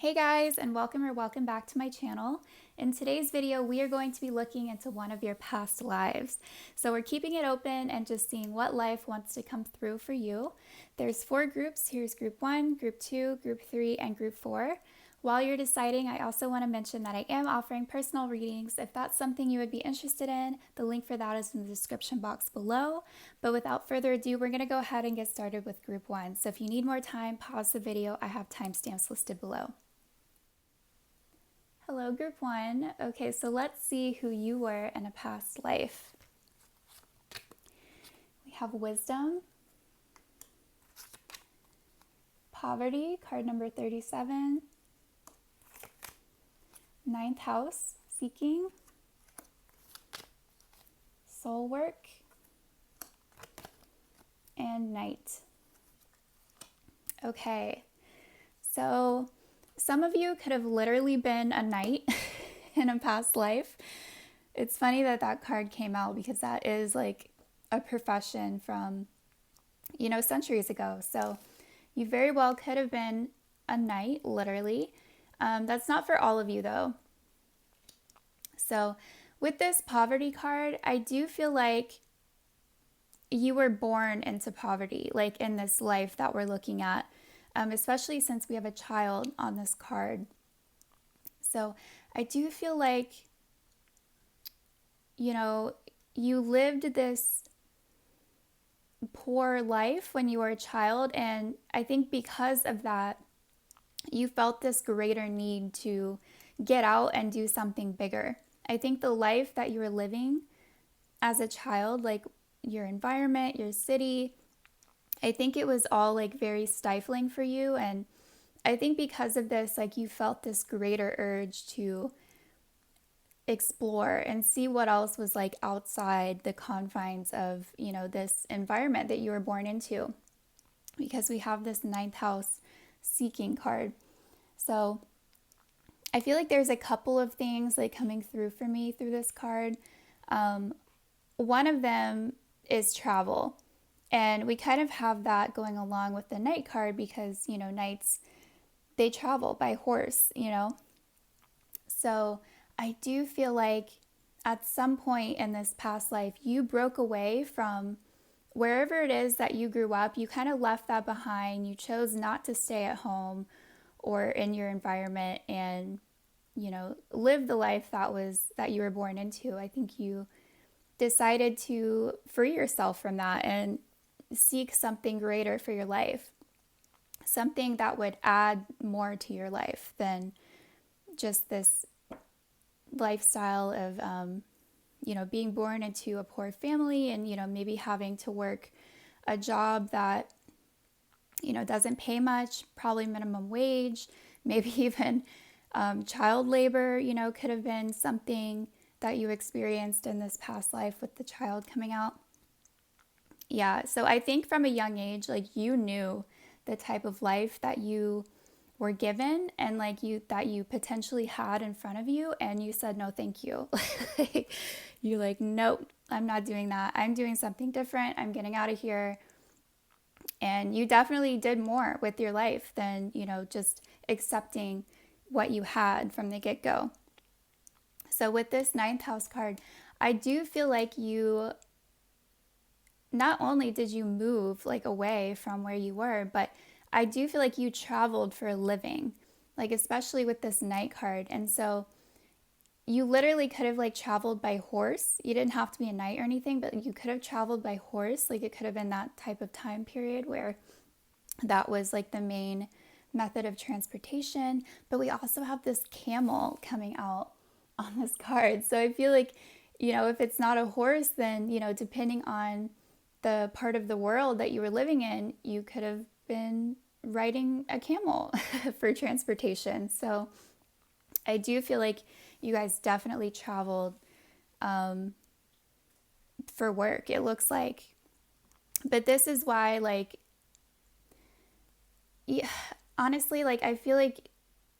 Hey guys, and welcome back to my channel. In today's video, we are going to be looking into one of your past lives. So we're keeping it open and just seeing what life wants to come through for you. There's 4 groups. Here's group 1, group 2, group 3, and group 4. While you're deciding, I also want to mention that I am offering personal readings. If that's something you would be interested in, the link for that is in the description box below. But without further ado, we're going to go ahead and get started with group 1. So if you need more time, pause the video. I have timestamps listed below. Hello, group 1. Okay, so let's see who you were in a past life. We have wisdom, poverty, card number 37, ninth house, seeking, soul work, and knight. Okay, so some of you could have literally been a knight in a past life. It's funny that that card came out because that is like a profession from, centuries ago. So you very well could have been a knight, literally. That's not for all of you though. So with this poverty card, I do feel like you were born into poverty, like in this life that we're looking at, especially since we have a child on this card. So I do feel like, you lived this poor life when you were a child, and I think because of that, you felt this greater need to get out and do something bigger. I think the life that you were living as a child, like your environment, your city, I think it was all like very stifling for you. And I think because of this, like you felt this greater urge to explore and see what else was like outside the confines of, this environment that you were born into. Because we have this ninth house seeking card. So I feel like there's a couple of things like coming through for me through this card. One of them is travel. And we kind of have that going along with the knight card because, knights, they travel by horse. So I do feel like at some point in this past life, you broke away from wherever it is that you grew up. You kind of left that behind. You chose not to stay at home or in your environment and, live the life that you were born into. I think you decided to free yourself from that and seek something greater for your life, something that would add more to your life than just this lifestyle of, being born into a poor family and, maybe having to work a job that, doesn't pay much, probably minimum wage, maybe even child labor, could have been something that you experienced in this past life with the child coming out. Yeah, so I think from a young age, like you knew the type of life that you were given and like that you potentially had in front of you, and you said no thank you. You're like, nope, I'm not doing that. I'm doing something different. I'm getting out of here. And you definitely did more with your life than, just accepting what you had from the get-go. So with this ninth house card, I do feel like you not only did you move like away from where you were, but I do feel like you traveled for a living, like especially with this knight card. And so you literally could have like traveled by horse. You didn't have to be a knight or anything, but you could have traveled by horse. Like it could have been that type of time period where that was like the main method of transportation. But we also have this camel coming out on this card. So I feel like, if it's not a horse, then, depending on the part of the world that you were living in, you could have been riding a camel for transportation. So I do feel like you guys definitely traveled for work, it looks like. But this is why, like, yeah, honestly, like, I feel like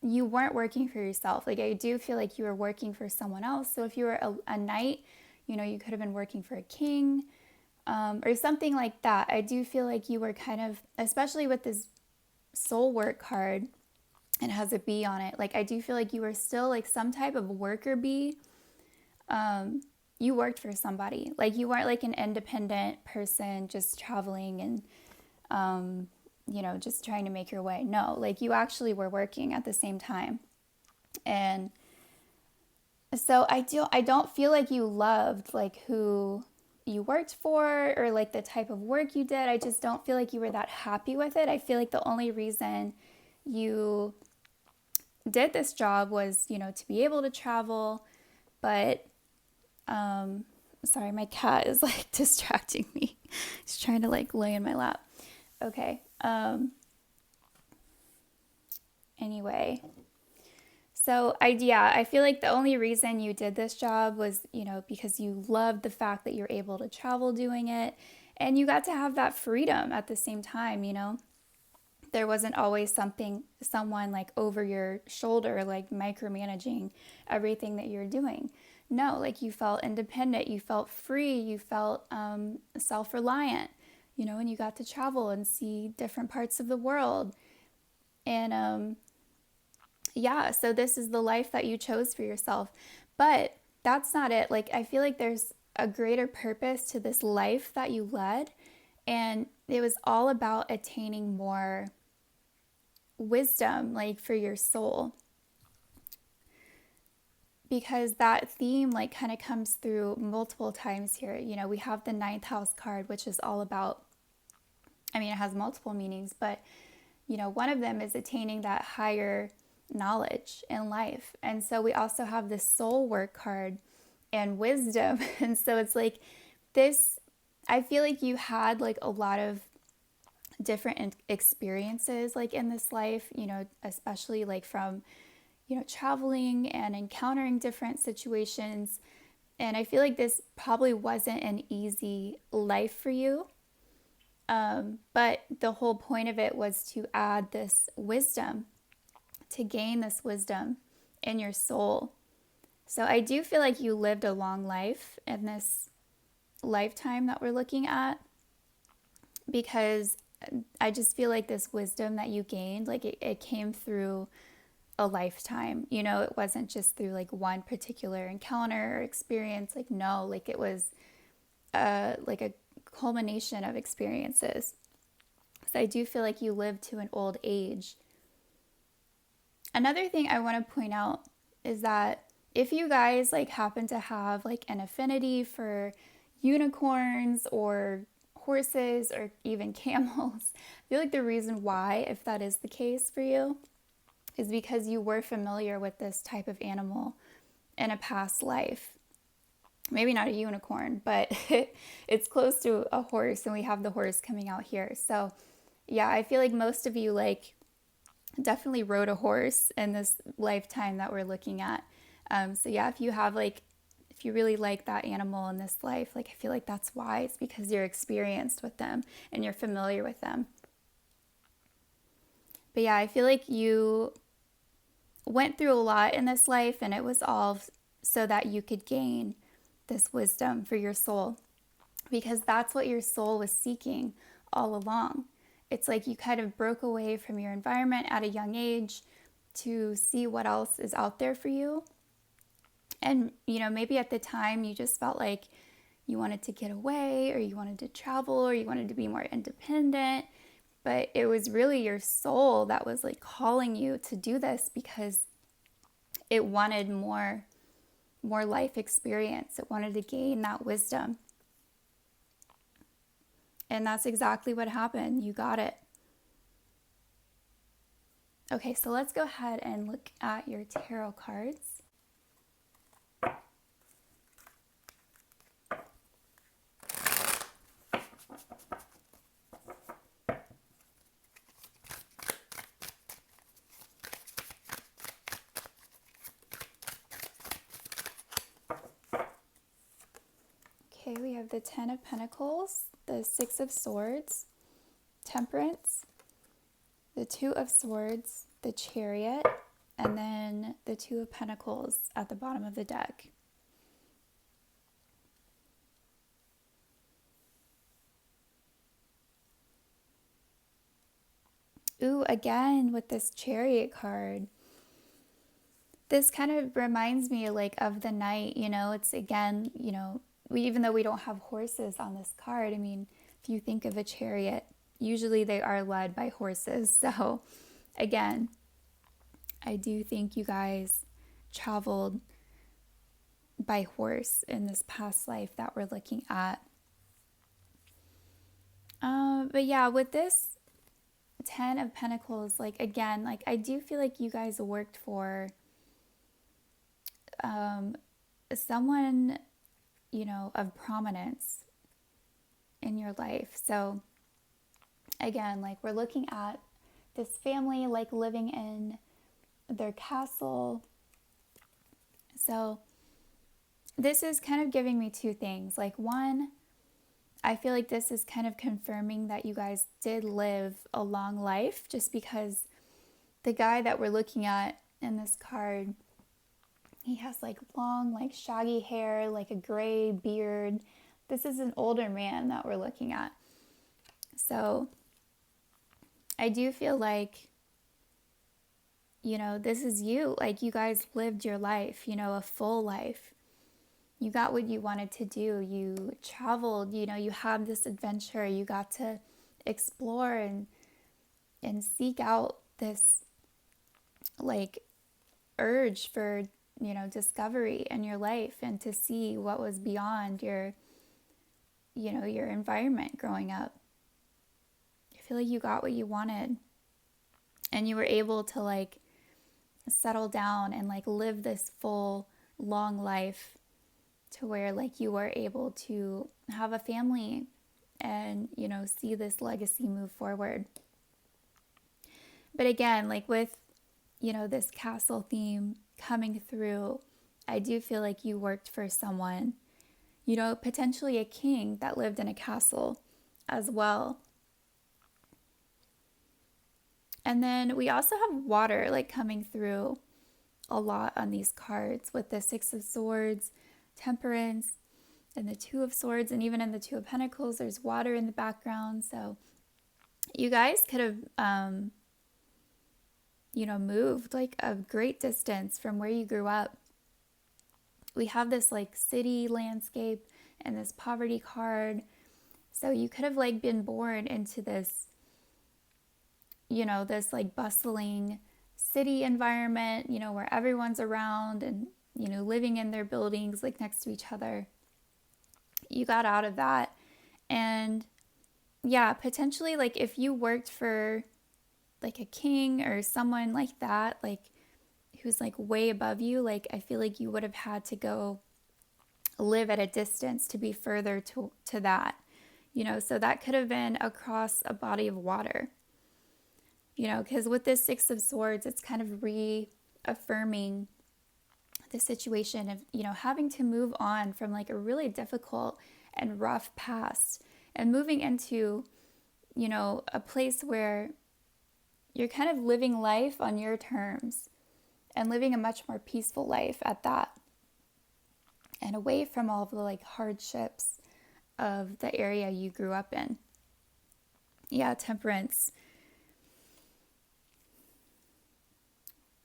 you weren't working for yourself. Like, I do feel like you were working for someone else. So if you were a knight, you could have been working for a king or something like that. I do feel like you were kind of, especially with this soul work card, and has a bee on it. Like I do feel like you were still like some type of worker bee. You worked for somebody. Like you weren't like an independent person just traveling and just trying to make your way. No, like you actually were working at the same time. And so I don't feel like you loved like who you worked for or like the type of work you did. I just don't feel like you were that happy with it. I feel like the only reason you did this job was, to be able to travel, but sorry, my cat is like distracting me. He's trying to like lay in my lap. Okay. Anyway, so I feel like the only reason you did this job was, because you loved the fact that you're able to travel doing it and you got to have that freedom at the same time. There wasn't always someone like over your shoulder, like micromanaging everything that you're doing. No, like you felt independent, you felt free, you felt self-reliant, and you got to travel and see different parts of the world. And yeah, so this is the life that you chose for yourself. But that's not it. Like, I feel like there's a greater purpose to this life that you led. And it was all about attaining more wisdom, like for your soul. Because that theme, like, kind of comes through multiple times here. We have the ninth house card, which is all about, it has multiple meanings, but, one of them is attaining that higher knowledge in life. And so we also have the soul work card and wisdom. And so it's like this, I feel like you had like a lot of different experiences like in this life, especially like from, traveling and encountering different situations. And I feel like this probably wasn't an easy life for you. But the whole point of it was to add this wisdom, to gain this wisdom in your soul. So I do feel like you lived a long life in this lifetime that we're looking at, because I just feel like this wisdom that you gained, like it came through a lifetime. It wasn't just through like one particular encounter or experience. Like, no, like it was like a culmination of experiences. So I do feel like you lived to an old age. Another thing I want to point out is that if you guys like happen to have like an affinity for unicorns or horses or even camels, I feel like the reason why, if that is the case for you, is because you were familiar with this type of animal in a past life. Maybe not a unicorn, but it's close to a horse, and we have the horse coming out here. So yeah, I feel like most of you like definitely rode a horse in this lifetime that we're looking at. So yeah, if you really like that animal in this life, like I feel like that's why. It's because you're experienced with them and you're familiar with them. But yeah, I feel like you went through a lot in this life, and it was all so that you could gain this wisdom for your soul, because that's what your soul was seeking all along. It's like you kind of broke away from your environment at a young age to see what else is out there for you. And, maybe at the time you just felt like you wanted to get away, or you wanted to travel, or you wanted to be more independent. But it was really your soul that was like calling you to do this, because it wanted more life experience. It wanted to gain that wisdom. And that's exactly what happened. You got it. Okay, so let's go ahead and look at your tarot cards. Okay, we have the Ten of Pentacles, the Six of Swords, Temperance, the Two of Swords, the Chariot, and then the Two of Pentacles at the bottom of the deck. Ooh, again with this Chariot card. This kind of reminds me like of the Knight, it's again, even though we don't have horses on this card, I mean, if you think of a chariot, usually they are led by horses. So again, I do think you guys traveled by horse in this past life that we're looking at. But yeah, with this Ten of Pentacles, like again, like I do feel like you guys worked for someone, of prominence in your life. So again, like we're looking at this family, like living in their castle. So this is kind of giving me two things. Like one, I feel like this is kind of confirming that you guys did live a long life, just because the guy that we're looking at in this card, he has like long, like shaggy hair, like a gray beard. This is an older man that we're looking at. So I do feel like, this is you. Like you guys lived your life, a full life. You got what you wanted to do. You traveled, you had this adventure. You got to explore and seek out this like urge for, discovery in your life, and to see what was beyond your, your environment growing up. I feel like you got what you wanted, and you were able to like settle down and like live this full long life, to where like you were able to have a family and, see this legacy move forward. But again, like with, this castle theme coming through, I do feel like you worked for someone, potentially a king that lived in a castle as well. And then we also have water like coming through a lot on these cards, with the Six of Swords, Temperance, and the Two of Swords, and even in the Two of Pentacles, there's water in the background. So you guys could have, moved like a great distance from where you grew up. We have this like city landscape and this poverty card. So you could have like been born into this, this like bustling city environment, where everyone's around and, living in their buildings like next to each other. You got out of that. And yeah, potentially like if you worked for like a king or someone like that, like who's like way above you, like I feel like you would have had to go live at a distance to be further to that, so that could have been across a body of water, because with this Six of Swords, it's kind of reaffirming the situation of, having to move on from like a really difficult and rough past, and moving into, a place where you're kind of living life on your terms, and living a much more peaceful life at that, and away from all of the like hardships of the area you grew up in. Yeah, Temperance.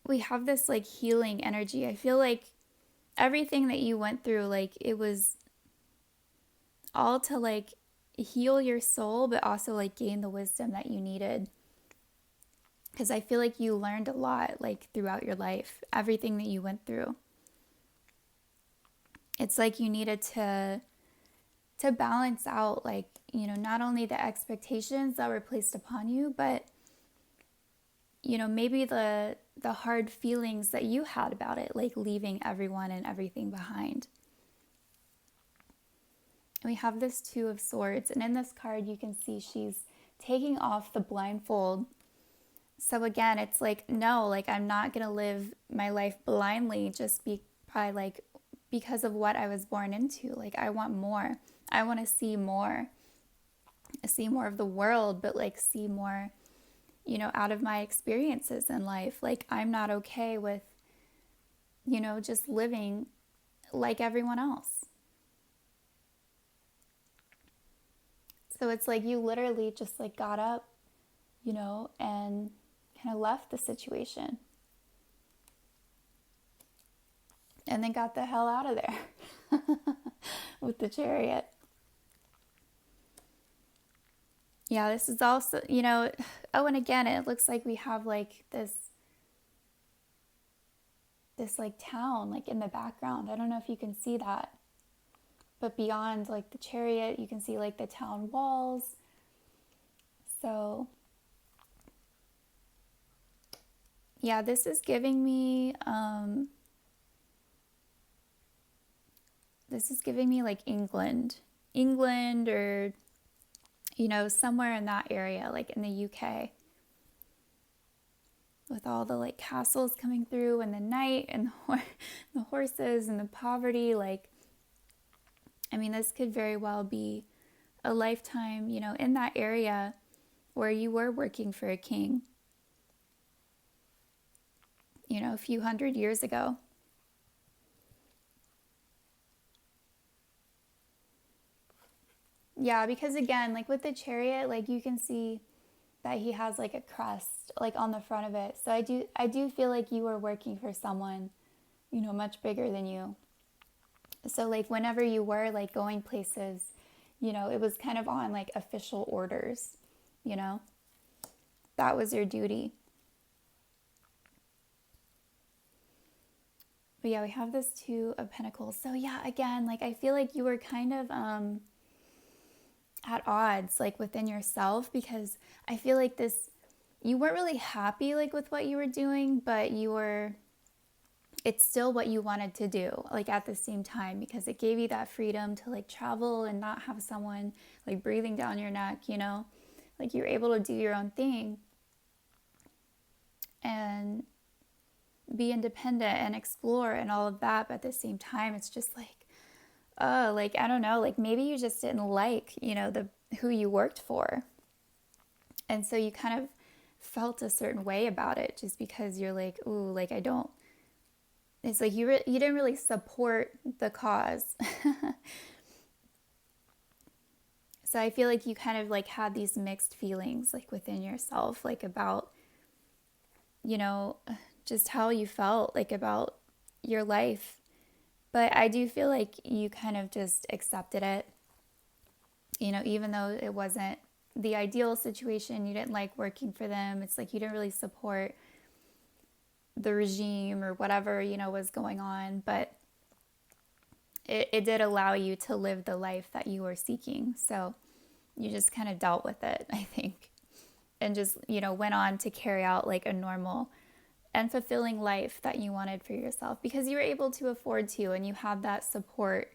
We have this like healing energy. I feel like everything that you went through, like it was all to like heal your soul, but also like gain the wisdom that you needed. Because I feel like you learned a lot like throughout your life, everything that you went through. It's like you needed to balance out like, not only the expectations that were placed upon you, but maybe the hard feelings that you had about it, like leaving everyone and everything behind. And we have this Two of Swords, and in this card you can see she's taking off the blindfold. So again, it's like, no, like I'm not gonna live my life blindly just because of what I was born into. Like I want more. I want to see more of the world, but like see more, out of my experiences in life. Like I'm not okay with, just living like everyone else. So it's like you literally just like got up, and kind of left the situation and then got the hell out of there with the Chariot. Yeah, this is also, oh, and again, it looks like we have like this like town like in the background. I don't know if you can see that, but beyond like the Chariot, you can see like the town walls. So yeah, this is giving me like England, or somewhere in that area, like in the UK, with all the like castles coming through and the night and the horses and the poverty. Like, I mean, this could very well be a lifetime, in that area where you were working for a king, a few hundred years ago. Yeah, because again, like with the Chariot, like you can see that he has like a crest like on the front of it. So I do feel like you were working for someone, much bigger than you. So like whenever you were like going places, it was kind of on like official orders, that was your duty. But yeah, we have this Two of Pentacles. So yeah, again, like I feel like you were kind of at odds like within yourself, because I feel like you weren't really happy like with what you were doing, but it's still what you wanted to do like at the same time, because it gave you that freedom to like travel and not have someone like breathing down your neck, like you're able to do your own thing and be independent and explore and all of that. But at the same time, it's just like, oh, like, I don't know, like maybe you just didn't like, who you worked for. And so you kind of felt a certain way about it just because you're like, ooh, like it's like you didn't really support the cause. So I feel like you kind of like had these mixed feelings like within yourself, like about, just how you felt like about your life. But I do feel like you kind of just accepted it, even though it wasn't the ideal situation. You didn't like working for them. It's like you didn't really support the regime or whatever, was going on. But it did allow you to live the life that you were seeking. So you just kind of dealt with it, I think, and just, went on to carry out like a normal and fulfilling life that you wanted for yourself, because you were able to afford to, and you had that support,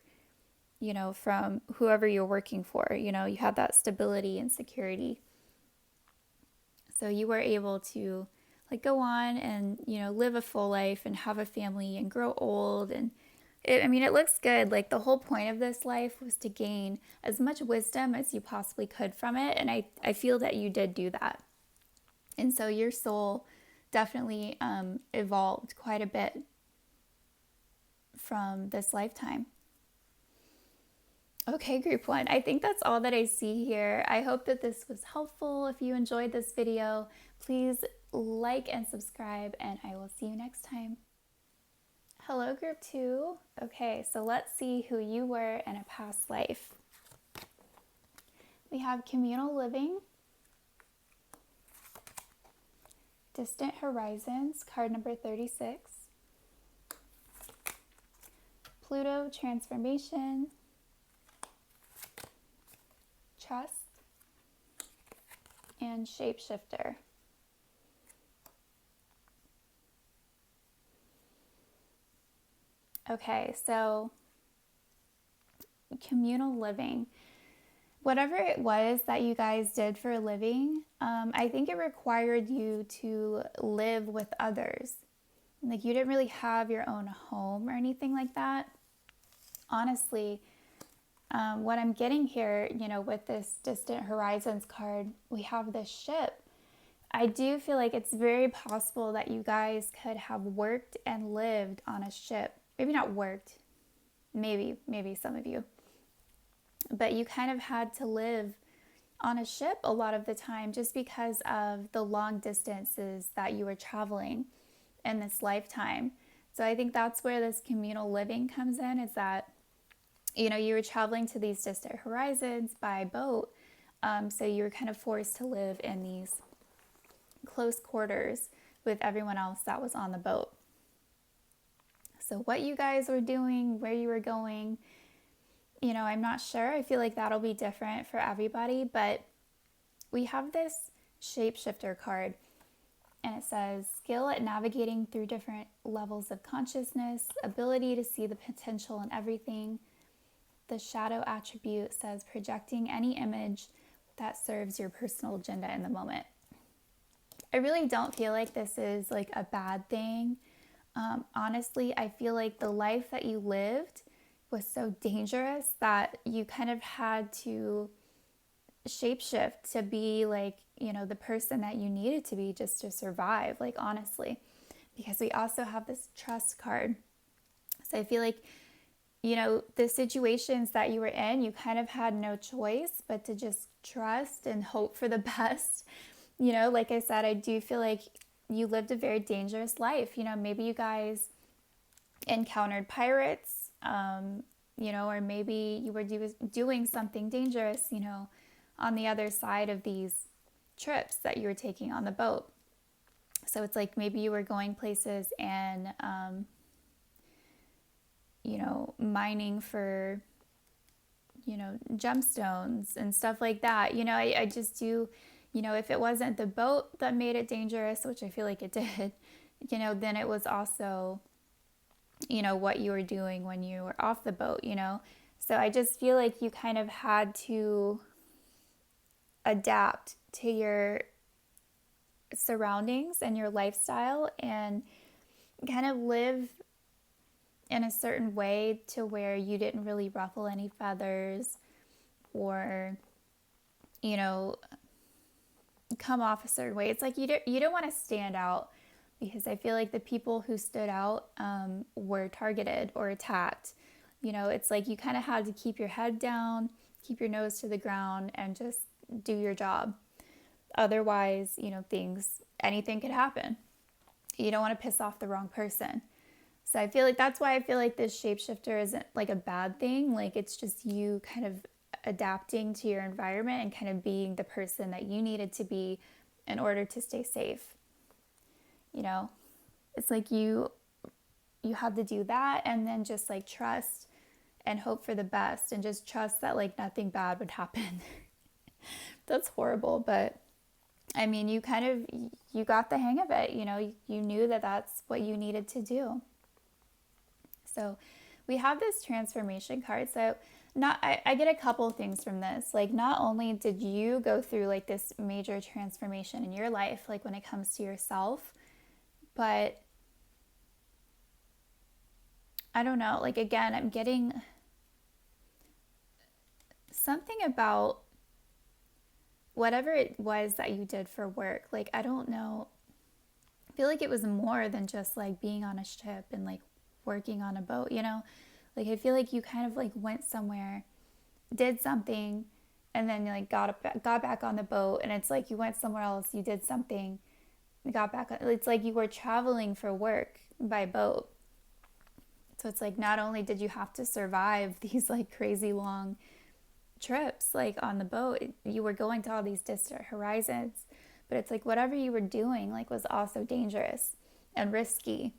from whoever you're working for. You had that stability and security. So you were able to like go on and, live a full life and have a family and grow old. And it looks good. Like the whole point of this life was to gain as much wisdom as you possibly could from it. And I feel that you did do that. And so your soul definitely evolved quite a bit from this lifetime. Okay, group one, I think that's all that I see here. I hope that this was helpful. If you enjoyed this video, please like and subscribe, and I will see you next time. Hello, group two. Okay, so let's see who you were in a past life. We have communal living, distant horizons, card number 36, Pluto transformation, trust, and shapeshifter. Okay, so communal living. Whatever it was that you guys did for a living, I think it required you to live with others. Like you didn't really have your own home or anything like that. Honestly, what I'm getting here, with this distant horizons card, we have this ship. I do feel like it's very possible that you guys could have worked and lived on a ship. Maybe not worked, maybe some of you. But you kind of had to live on a ship a lot of the time just because of the long distances that you were traveling in this lifetime. So I think that's where this communal living comes in, is that, you were traveling to these distant horizons by boat. So you were kind of forced to live in these close quarters with everyone else that was on the boat. So what you guys were doing, where you were going, I'm not sure. I feel like that'll be different for everybody, but we have this shapeshifter card, and it says skill at navigating through different levels of consciousness, ability to see the potential in everything. The shadow attribute says projecting any image that serves your personal agenda in the moment. I really don't feel like this is like a bad thing. Honestly, I feel like the life that you lived was so dangerous that you kind of had to shapeshift to be like, the person that you needed to be just to survive, like honestly. Because we also have this trust card. So I feel like, the situations that you were in, you kind of had no choice but to just trust and hope for the best. Like I said, I do feel like you lived a very dangerous life. Maybe you guys encountered pirates, or maybe you were doing something dangerous, on the other side of these trips that you were taking on the boat. So it's like maybe you were going places and, mining for, gemstones and stuff like that. I just do, if it wasn't the boat that made it dangerous, which I feel like it did, then it was also, what you were doing when you were off the boat, So I just feel like you kind of had to adapt to your surroundings and your lifestyle and kind of live in a certain way to where you didn't really ruffle any feathers or, come off a certain way. It's like you don't want to stand out, because I feel like the people who stood out were targeted or attacked. It's like you kind of had to keep your head down, keep your nose to the ground, and just do your job. Otherwise, anything could happen. You don't want to piss off the wrong person. So I feel like that's why I feel like this shapeshifter isn't like a bad thing. Like it's just you kind of adapting to your environment and kind of being the person that you needed to be in order to stay safe. It's like you had to do that and then just like trust and hope for the best and just trust that like nothing bad would happen. That's horrible, but I mean, you got the hang of it. You knew that that's what you needed to do. So we have this transformation card. So I get a couple of things from this. Like, not only did you go through like this major transformation in your life, like when it comes to yourself, but I don't know, like again, I'm getting something about whatever it was that you did for work. Like, I don't know. I feel like it was more than just like being on a ship and like working on a boat, Like, I feel like you kind of like went somewhere, did something, and then you like got back on the boat, and it's like you went somewhere else, you did something, got back on. It's like you were traveling for work by boat. So it's like not only did you have to survive these like crazy long trips like on the boat, you were going to all these distant horizons, but it's like whatever you were doing like was also dangerous and risky.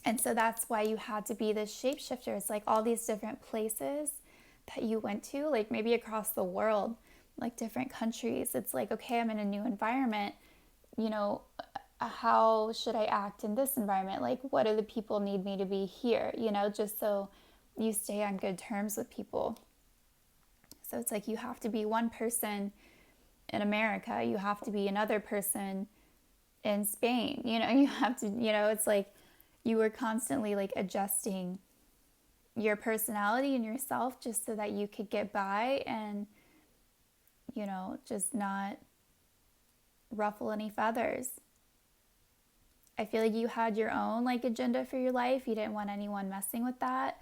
And so that's why you had to be this shapeshifter. It's like all these different places that you went to, like maybe across the world, like different countries. It's like, okay, I'm in a new environment, how should I act in this environment? Like, what do the people need me to be here, just so you stay on good terms with people. So it's like you have to be one person in America, you have to be another person in Spain, you have to, it's like you were constantly like adjusting your personality and yourself just so that you could get by and, just not ruffle any feathers. I feel like you had your own like agenda for your life. You didn't want anyone messing with that.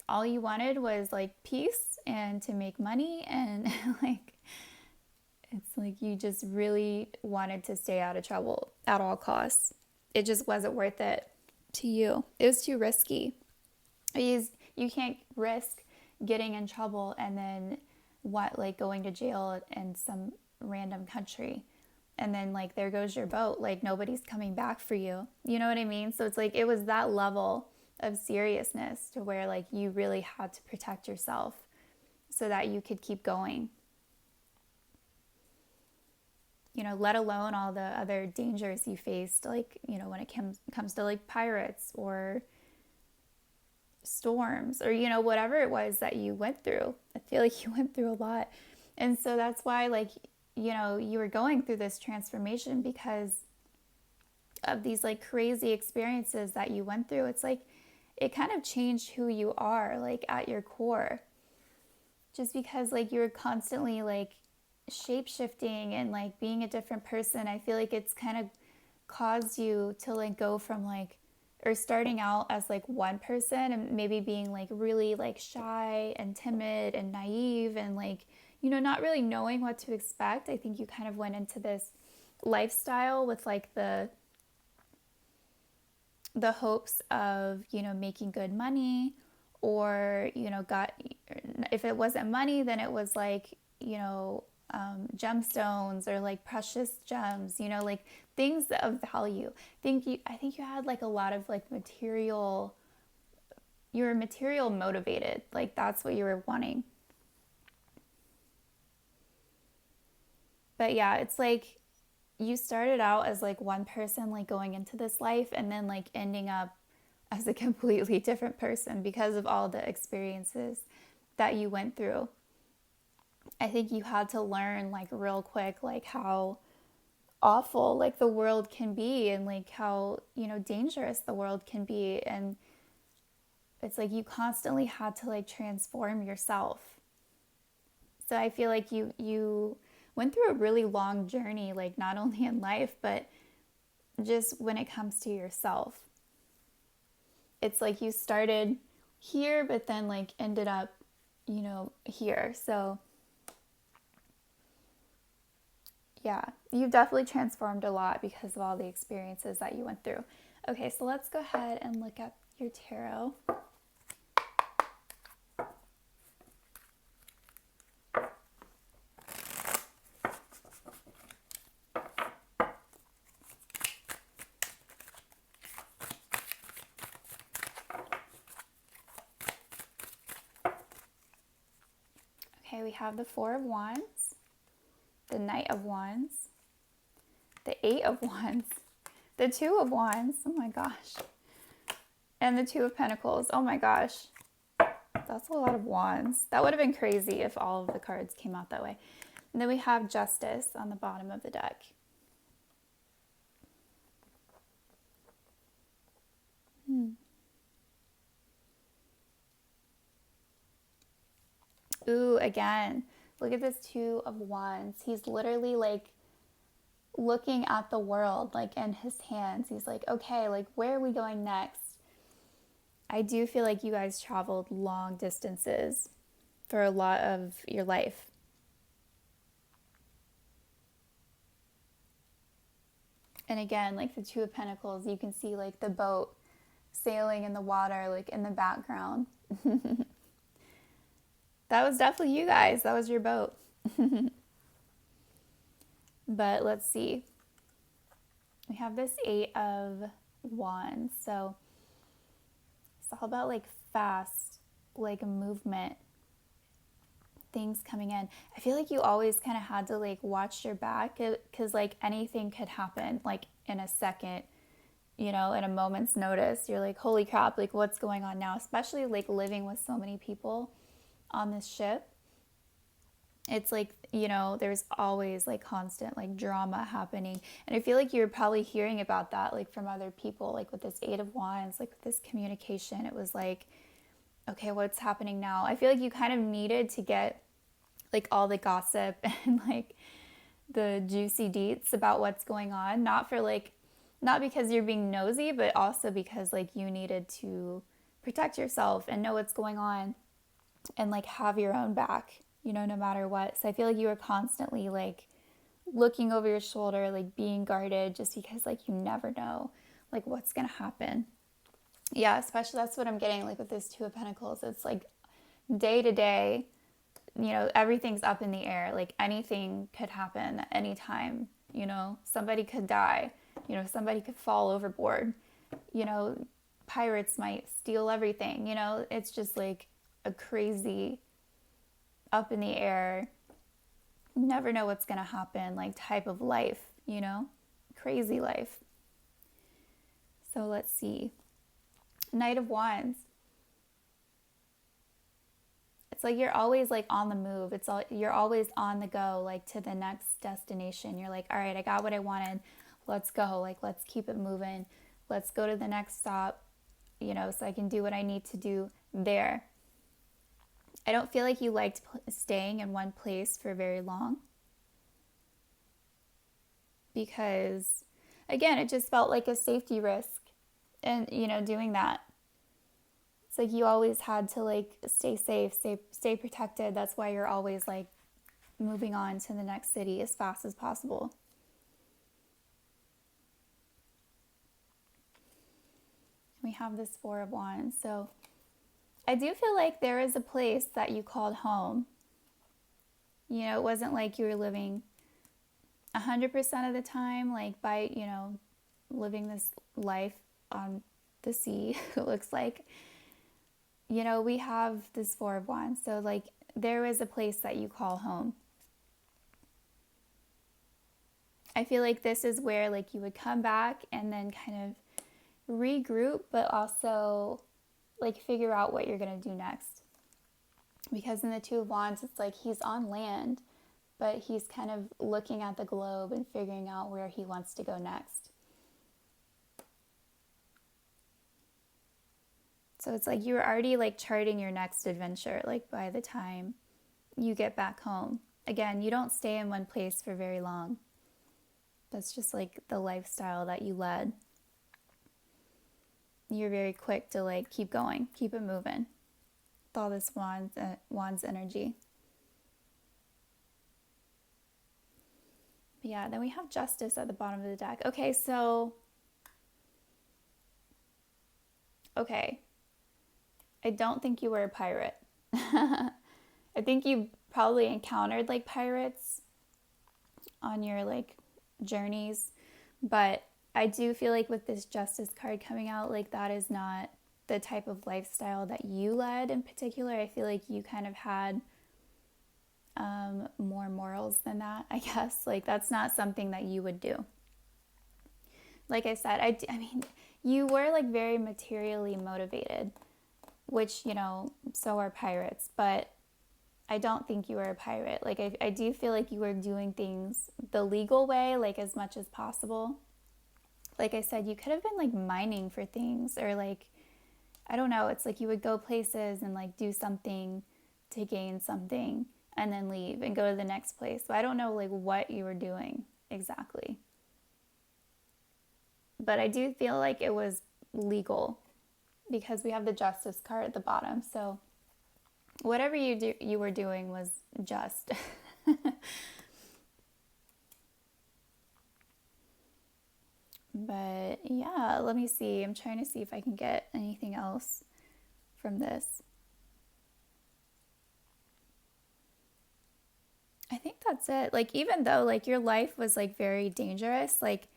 all you wanted was like peace and to make money, and like it's like you just really wanted to stay out of trouble at all costs. It just wasn't worth it to you. It was too risky. You can't risk getting in trouble and then like going to jail in some random country, and then like there goes your boat, like nobody's coming back for you. You know what I mean? So it's like it was that level of seriousness to where like you really had to protect yourself so that you could keep going. Let alone all the other dangers you faced, like, when it comes to like pirates or storms or, whatever it was that you went through. I feel like you went through a lot. And so that's why, like, you were going through this transformation because of these like crazy experiences that you went through. It's like, it kind of changed who you are, like at your core, just because like you're constantly like shape shifting and like being a different person. I feel like it's kind of caused you to like go from like, or starting out as like one person and maybe being like really like shy and timid and naive and like, not really knowing what to expect. I think you kind of went into this lifestyle with like the hopes of, making good money, or, if it wasn't money, then it was like, gemstones or like precious gems, like things of value. I think you had like a lot of like you were material motivated. Like that's what you were wanting. But yeah, it's like you started out as like one person, like going into this life, and then like ending up as a completely different person because of all the experiences that you went through. I think you had to learn like real quick, like how awful like the world can be, and like how, dangerous the world can be. And it's like you constantly had to like transform yourself. So I feel like you went through a really long journey, like not only in life, but just when it comes to yourself. It's like you started here, but then like ended up, here. So yeah, you've definitely transformed a lot because of all the experiences that you went through. Okay, so let's go ahead and look at your tarot. Okay, we have the Four of Wands, the Knight of Wands, the Eight of Wands, the Two of Wands, oh my gosh, and the Two of Pentacles. Oh my gosh, that's a lot of wands. That would have been crazy if all of the cards came out that way. And then we have Justice on the bottom of the deck. Ooh, again, look at this Two of Wands. He's literally like looking at the world like in his hands. He's like, okay, like where are we going next? I do feel like you guys traveled long distances for a lot of your life. And again, like the Two of Pentacles, you can see like the boat sailing in the water, like in the background. That was definitely you guys. That was your boat. But let's see. We have this Eight of Wands. So it's all about like fast, like movement, things coming in. I feel like you always kind of had to like watch your back because like anything could happen like in a second, in a moment's notice. You're like, holy crap, like what's going on now? Especially like living with so many people on this ship. It's like, there's always like constant like drama happening. And I feel like you're probably hearing about that like from other people, like with this Eight of Wands, like with this communication. It was like, okay, what's happening now? I feel like you kind of needed to get like all the gossip and like the juicy deets about what's going on. Not because you're being nosy, but also because like you needed to protect yourself and know what's going on and like have your own back, no matter what. So I feel like you were constantly like looking over your shoulder, like being guarded, just because like you never know like what's gonna happen. Yeah, especially that's what I'm getting like with this Two of Pentacles. It's like day to day, everything's up in the air. Like anything could happen at any time. Somebody could die. Somebody could fall overboard. Pirates might steal everything. It's just like a crazy up in the air, never know what's going to happen, like type of life, crazy life. So let's see. Knight of Wands. It's like you're always like on the move. You're always on the go, like to the next destination. You're like, all right, I got what I wanted. Let's go. Like, let's keep it moving. Let's go to the next stop, so I can do what I need to do there. I don't feel like you liked staying in one place for very long, because again, it just felt like a safety risk, and doing that. It's like you always had to like stay safe, stay protected. That's why you're always like moving on to the next city as fast as possible. We have this Four of Wands. So I do feel like there is a place that you called home. It wasn't like you were living 100% of the time, like by, living this life on the sea, it looks like. We have this Four of Wands. So like there is a place that you call home. I feel like this is where like you would come back and then kind of regroup, but also like figure out what you're going to do next. Because in the Two of Wands, it's like he's on land, but he's kind of looking at the globe and figuring out where he wants to go next. So it's like you're already like charting your next adventure, like by the time you get back home. Again, you don't stay in one place for very long. That's just like the lifestyle that you led. You're very quick to like keep going, keep it moving with all this wands energy. But yeah, then we have Justice at the bottom of the deck. Okay, I don't think you were a pirate. I think you probably encountered like pirates on your like journeys, but I do feel like with this Justice card coming out, like that is not the type of lifestyle that you led in particular. I feel like you kind of had more morals than that, I guess. Like that's not something that you would do. Like I said, I mean, you were like very materially motivated, which, so are pirates, but I don't think you were a pirate. Like I do feel like you were doing things the legal way, like as much as possible. Like I said, you could have been like mining for things, or like, I don't know, it's like you would go places and like do something to gain something and then leave and go to the next place. So I don't know like what you were doing exactly. But I do feel like it was legal because we have the Justice card at the bottom. So whatever you were doing was just. But yeah, let me see. I'm trying to see if I can get anything else from this. I think that's it. Like even though like your life was like very dangerous, like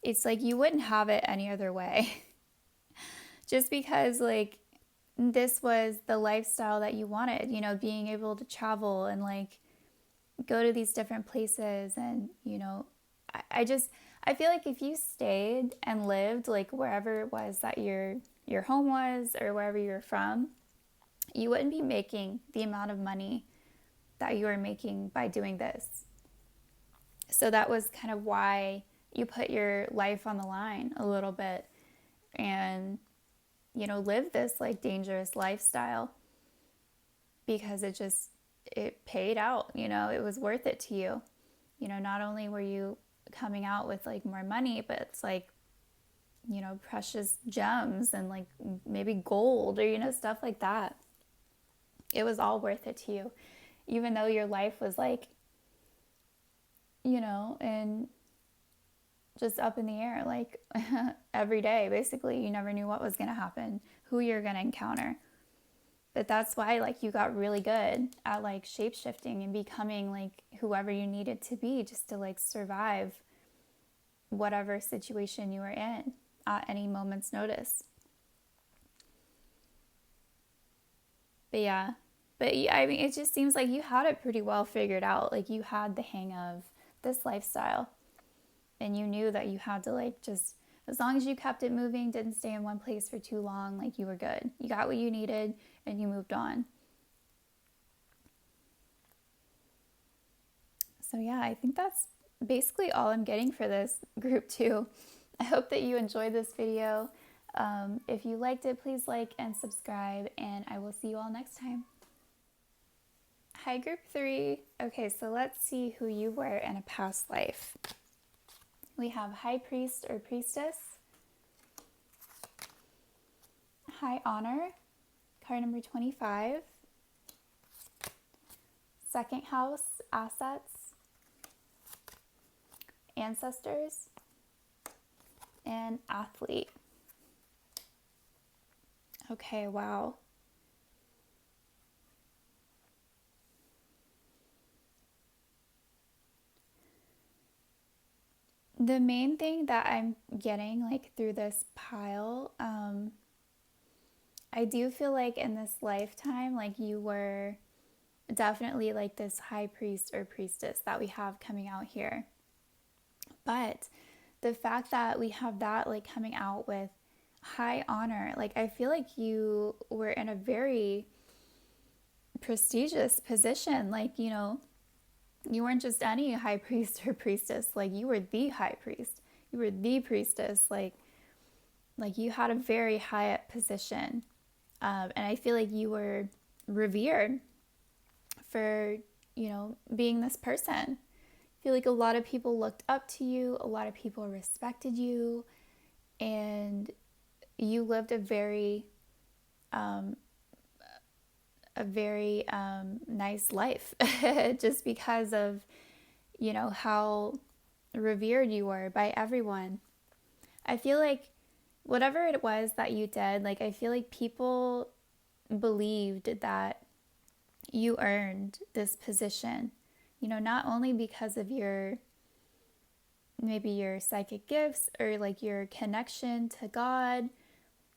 it's like you wouldn't have it any other way. Just because like this was the lifestyle that you wanted, being able to travel and like go to these different places. And, I feel like if you stayed and lived like wherever it was that your home was or wherever you're from, you wouldn't be making the amount of money that you were making by doing this. So that was kind of why you put your life on the line a little bit and, live this like dangerous lifestyle, because it paid out, it was worth it to you. Not only were you coming out with like more money, but it's like, precious gems and like maybe gold or, stuff like that. It was all worth it to you, even though your life was like, and just up in the air, like every day, basically. You never knew what was going to happen, who you're going to encounter. But that's why, like, you got really good at like shape shifting and becoming like whoever you needed to be just to like survive whatever situation you were in at any moment's notice. But yeah, I mean, it just seems like you had it pretty well figured out. Like, you had the hang of this lifestyle, and you knew that you had to like just, as long as you kept it moving, didn't stay in one place for too long, like you were good. You got what you needed and you moved on. So yeah, I think that's basically all I'm getting for this group 2. I hope that you enjoyed this video. If you liked it, please like and subscribe, and I will see you all next time. Hi, group 3. Okay, so let's see who you were in a past life. We have High Priest or Priestess, High Honor, card number 25, Second House, Assets, Ancestors, and Athlete. Okay, wow. The main thing that I'm getting like through this pile, I do feel like in this lifetime, like you were definitely like this high priest or priestess that we have coming out here. But the fact that we have that like coming out with high honor, like I feel like you were in a very prestigious position. Like, you weren't just any high priest or priestess, like you were the high priest, you were the priestess, like you had a very high up position, and I feel like you were revered for being this person. I feel like a lot of people looked up to you, a lot of people respected you, and you lived a very nice life just because of how revered you were by everyone. I feel like whatever it was that you did, like I feel like people believed that you earned this position, not only because of maybe your psychic gifts or like your connection to God,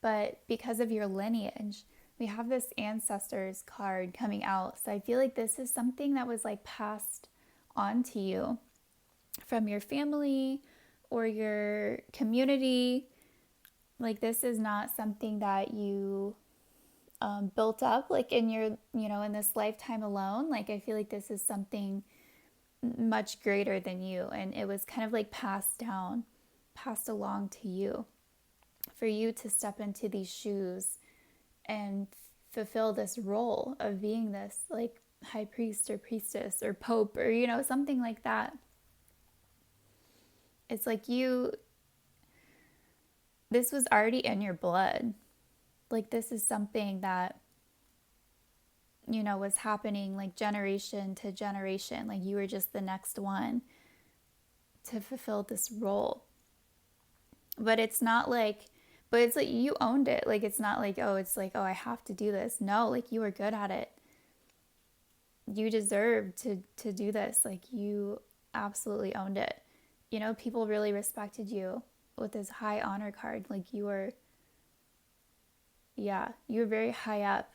but because of your lineage. We have this ancestors card coming out. So I feel like this is something that was like passed on to you from your family or your community. Like, this is not something that you built up like in your, in this lifetime alone. Like, I feel like this is something much greater than you. And it was kind of like passed along to you for you to step into these shoes and fulfill this role of being this like high priest or priestess or pope or something like that. It's like this was already in your blood. Like, this is something that was happening like generation to generation. Like, you were just the next one to fulfill this role. But it's like you owned it. Like, it's not like, oh, I have to do this. No, like, you were good at it. You deserved to do this. Like, you absolutely owned it. People really respected you with this high honor card. Like, you were very high up.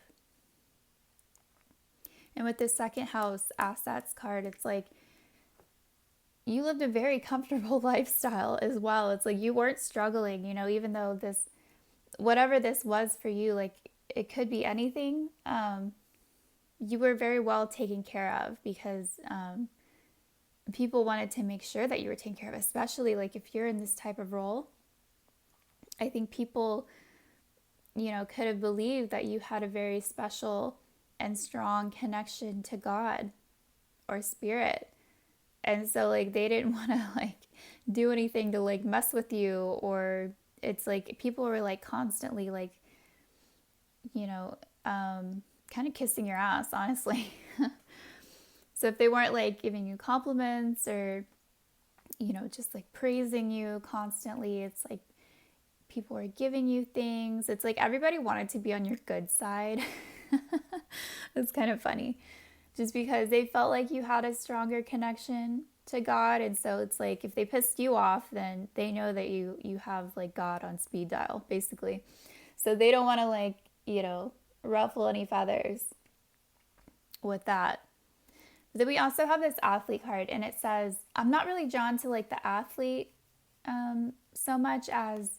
And with this second house assets card, it's like you lived a very comfortable lifestyle as well. It's like you weren't struggling, even though whatever this was for you, like it could be anything. You were very well taken care of because people wanted to make sure that you were taken care of, especially like if you're in this type of role. I think people, could have believed that you had a very special and strong connection to God or spirit. And so like they didn't want to like do anything to like mess with you or it's like people were like constantly like, you know, kind of kissing your ass, honestly. So if they weren't like giving you compliments or, you know, just like praising you constantly, it's like people were giving you things. It's like everybody wanted to be on your good side. It's kind of funny just because they felt like you had a stronger connection to God. And so it's like if they pissed you off, then they know that you have like God on speed dial, basically. So they don't want to like, you know, ruffle any feathers with that. But then we also have this athlete card, and it says, I'm not really drawn to like the athlete so much as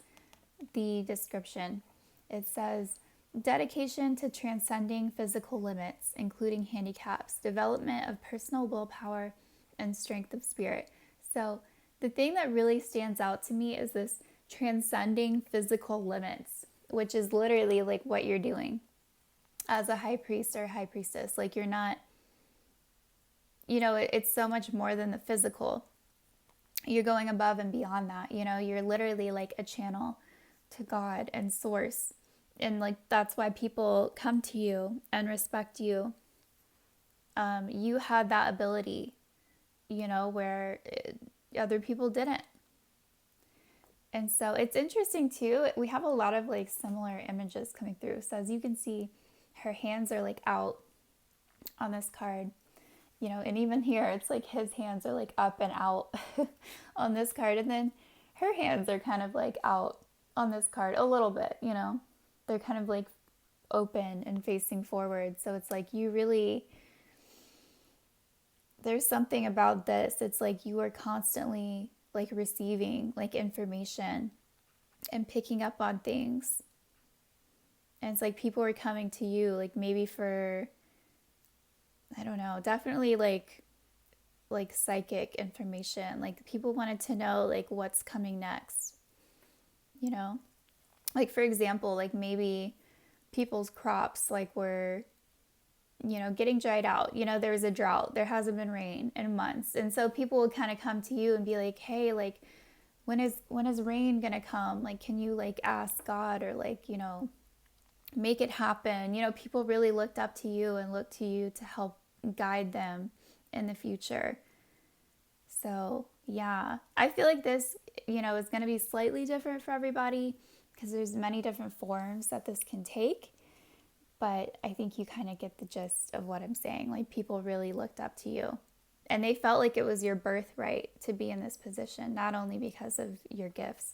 the description. It says, dedication to transcending physical limits, including handicaps, development of personal willpower, and strength of spirit. So the thing that really stands out to me is this transcending physical limits, which is literally like what you're doing as a high priest or high priestess. Like you're not, you know, it's so much more than the physical. You're going above and beyond that. You know, you're literally like a channel to God and source. And like that's why people come to you and respect you. You had that ability, you know, where other people didn't. And so it's interesting too. We have a lot of like similar images coming through. So as you can see, her hands are like out on this card, you know, and even here it's like his hands are like up and out on this card. And then her hands are kind of like out on this card a little bit, you know, they're kind of like open and facing forward. So it's like you really, there's something about this. It's like you are constantly like receiving like information and picking up on things. And it's like people are coming to you like maybe for, I don't know, definitely like psychic information. Like people wanted to know like what's coming next, you know? Like for example, like maybe people's crops like were, you know, getting dried out. You know, there was a drought. There hasn't been rain in months. And so people would kind of come to you and be like, "Hey, like when is rain going to come? Like can you like ask God or like, you know, make it happen?" You know, people really looked up to you and looked to you to help guide them in the future. So, yeah, I feel like this, you know, is going to be slightly different for everybody because there's many different forms that this can take. But I think you kind of get the gist of what I'm saying. Like people really looked up to you and they felt like it was your birthright to be in this position, not only because of your gifts.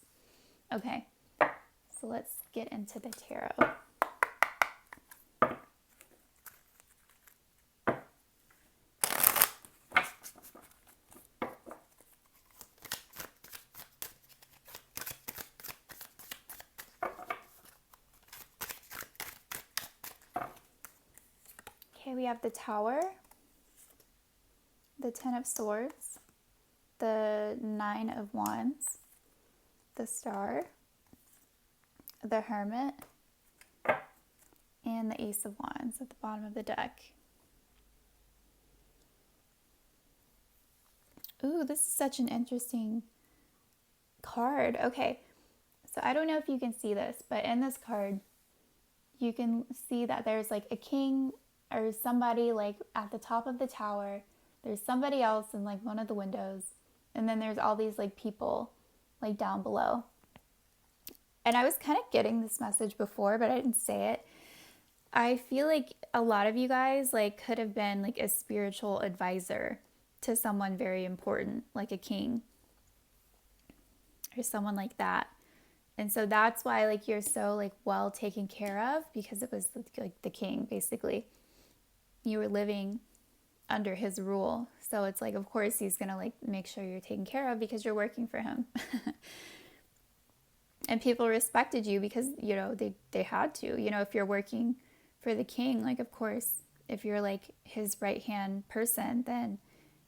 Okay, so let's get into the tarot. Okay, we have the Tower, the Ten of Swords, the Nine of Wands, the Star, the Hermit, and the Ace of Wands at the bottom of the deck. Ooh, this is such an interesting card. Okay, so I don't know if you can see this, but in this card, you can see that there's like a king or somebody like at the top of the tower. There's somebody else in like one of the windows. And then there's all these like people like down below. And I was kind of getting this message before, but I didn't say it. I feel like a lot of you guys like could have been like a spiritual advisor to someone very important, like a king or someone like that. And so that's why like you're so like well taken care of, because it was like the king basically. You were living under his rule. So it's like, of course, he's going to like make sure you're taken care of because you're working for him. And people respected you because, you know, they had to. You know, if you're working for the king, like, of course, if you're like his right-hand person, then,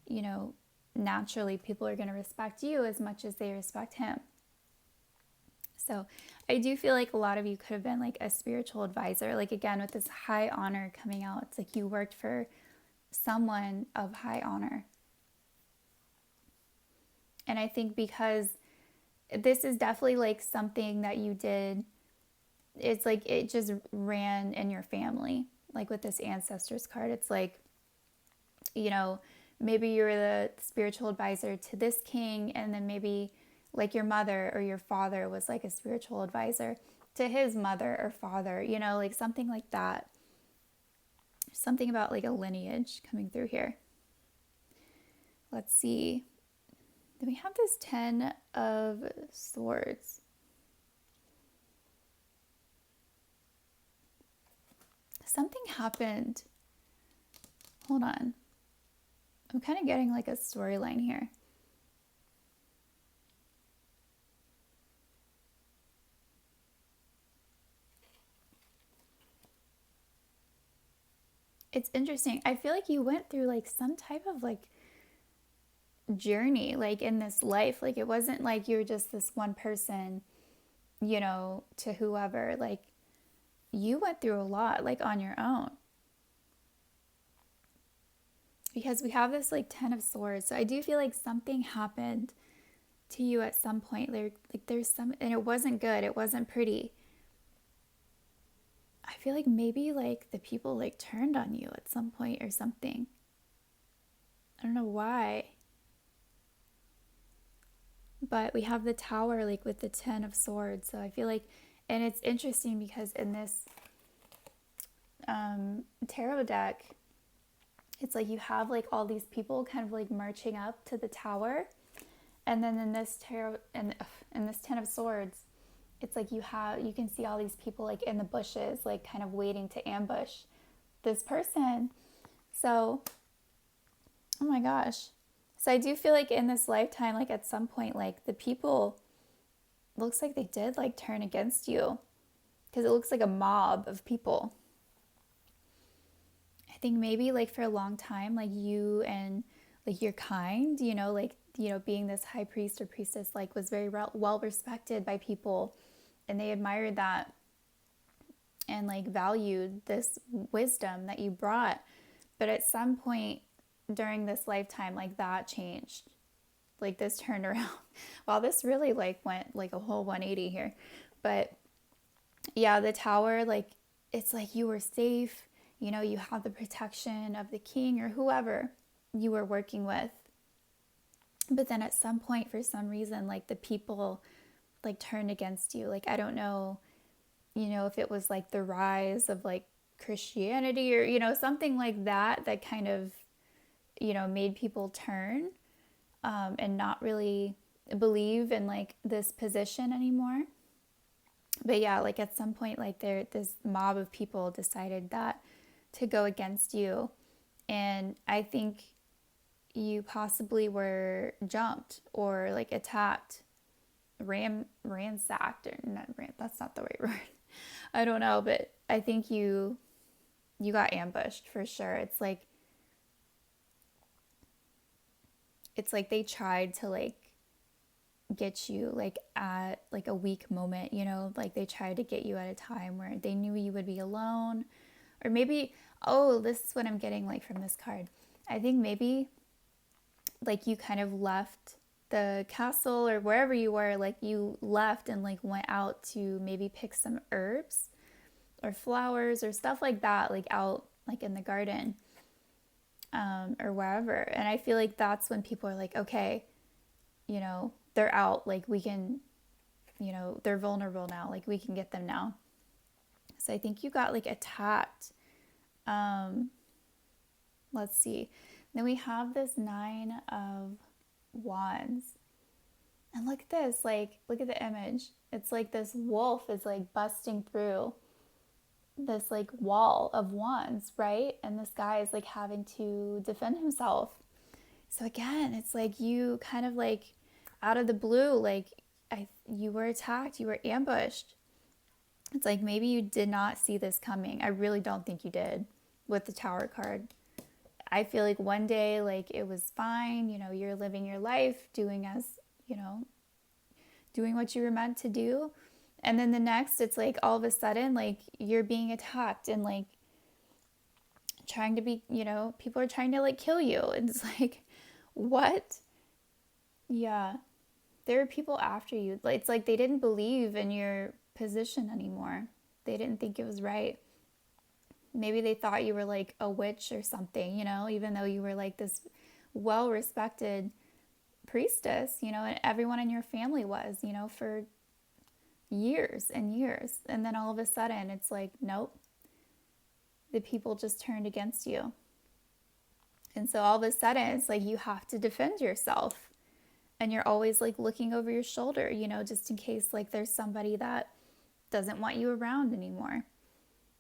you know, naturally people are going to respect you as much as they respect him. So I do feel like a lot of you could have been like a spiritual advisor. Like, again, with this high honor coming out, it's like you worked for someone of high honor. And I think because this is definitely like something that you did. It's like it just ran in your family. Like with this ancestors card, it's like, you know, maybe you're the spiritual advisor to this king, and then maybe like your mother or your father was like a spiritual advisor to his mother or father, you know, like something like that. Something about like a lineage coming through here. Let's see. Then we have this 10 of Swords. Something happened. Hold on. I'm kind of getting like a storyline here. It's interesting. I feel like you went through like some type of like journey, like in this life. Like it wasn't like you were just this one person, you know, to whoever. Like you went through a lot, like on your own. Because we have this like 10 of Swords. So I do feel like something happened to you at some point. Like there's some, and it wasn't good. It wasn't pretty. I feel like maybe like the people like turned on you at some point or something. I don't know why. But we have the Tower like with the 10 of Swords. So I feel like, and it's interesting because in this tarot deck, it's like you have like all these people kind of like marching up to the tower, and then in this tarot and in this 10 of Swords, it's like you can see all these people like in the bushes, like kind of waiting to ambush this person. So oh my gosh. So I do feel like in this lifetime, like at some point, like the people looks like they did like turn against you, because it looks like a mob of people. I think maybe like for a long time, like you and like your kind, you know, like, you know, being this high priest or priestess, like was very well respected by people, and they admired that and like valued this wisdom that you brought. But at some point during this lifetime, like that changed. Like this turned around. Wow, this really like went like a whole 180 here. But yeah, the tower, like it's like you were safe, you know, you have the protection of the king or whoever you were working with. But then at some point, for some reason, like the people like turned against you. Like I don't know, you know, if it was like the rise of like Christianity or, you know, something like that, that kind of, you know, made people turn and not really believe in like this position anymore. But yeah, like at some point, like this mob of people decided that to go against you. And I think you possibly were jumped or like attacked, ransacked, or not that's not the right word. I don't know, but I think you got ambushed for sure. It's like they tried to like get you like at like a weak moment, you know, like they tried to get you at a time where they knew you would be alone. Or maybe, oh, this is what I'm getting like from this card. I think maybe like you kind of left the castle or wherever you were, like you left and like went out to maybe pick some herbs or flowers or stuff like that, like out like in the garden or wherever. And I feel like that's when people are like, okay, you know, they're out, like we can, you know, they're vulnerable now, like we can get them now. So I think you got like attacked. Let's see. Then we have this 9 of Wands. And look at this, like, look at the image. It's like this wolf is like busting through this like wall of wands, right? And this guy is like having to defend himself. So again, it's like you kind of like out of the blue, like you were attacked, you were ambushed. It's like maybe you did not see this coming. I really don't think you did with the Tower card. I feel like one day, like it was fine, you know, you're living your life, doing as, you know, doing what you were meant to do. And then the next, it's like all of a sudden, like you're being attacked and like trying to be, you know, people are trying to like kill you. And it's like, what? Yeah. There were people after you. It's like they didn't believe in your position anymore. They didn't think it was right. Maybe they thought you were like a witch or something, even though you were like this well respected priestess, and everyone in your family was, for years and years. And then all of a sudden, it's like, nope, the people just turned against you. And so all of a sudden, it's like you have to defend yourself. And you're always like looking over your shoulder, just in case like there's somebody that doesn't want you around anymore.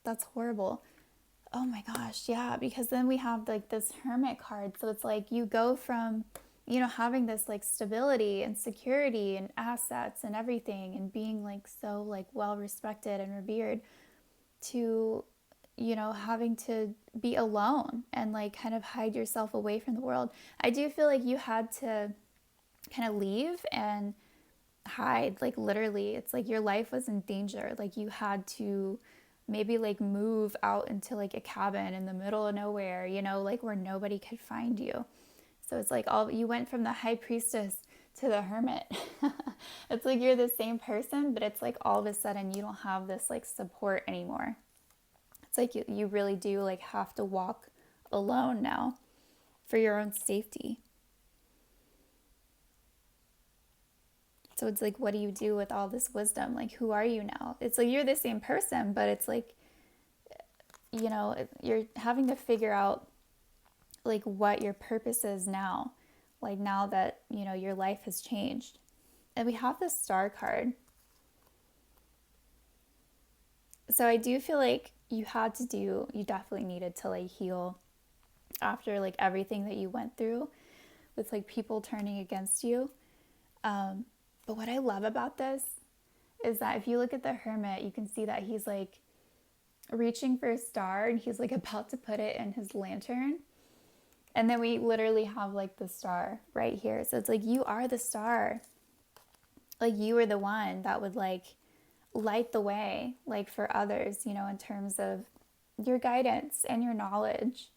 That's horrible. Oh my gosh, yeah, because then we have like this hermit card. So it's like you go from, having this like stability and security and assets and everything and being like so like well respected and revered to, having to be alone and like kind of hide yourself away from the world. I do feel like you had to kind of leave and hide, like literally. It's like your life was in danger. Like you had to maybe like move out into like a cabin in the middle of nowhere, like where nobody could find you. So it's like all you went from the high priestess to the hermit. It's like you're the same person, but it's like all of a sudden you don't have this like support anymore. It's like you really do like have to walk alone now for your own safety. So it's like, what do you do with all this wisdom? Like, who are you now? It's like you're the same person, but it's like, you're having to figure out like what your purpose is now, like now that, your life has changed. And we have the star card. So I do feel like you definitely needed to like heal after like everything that you went through with like people turning against you. But what I love about this is that if you look at the hermit, you can see that he's like reaching for a star and he's like about to put it in his lantern. And then we literally have like the star right here. So it's like you are the star. Like you are the one that would like light the way like for others, in terms of your guidance and your knowledge.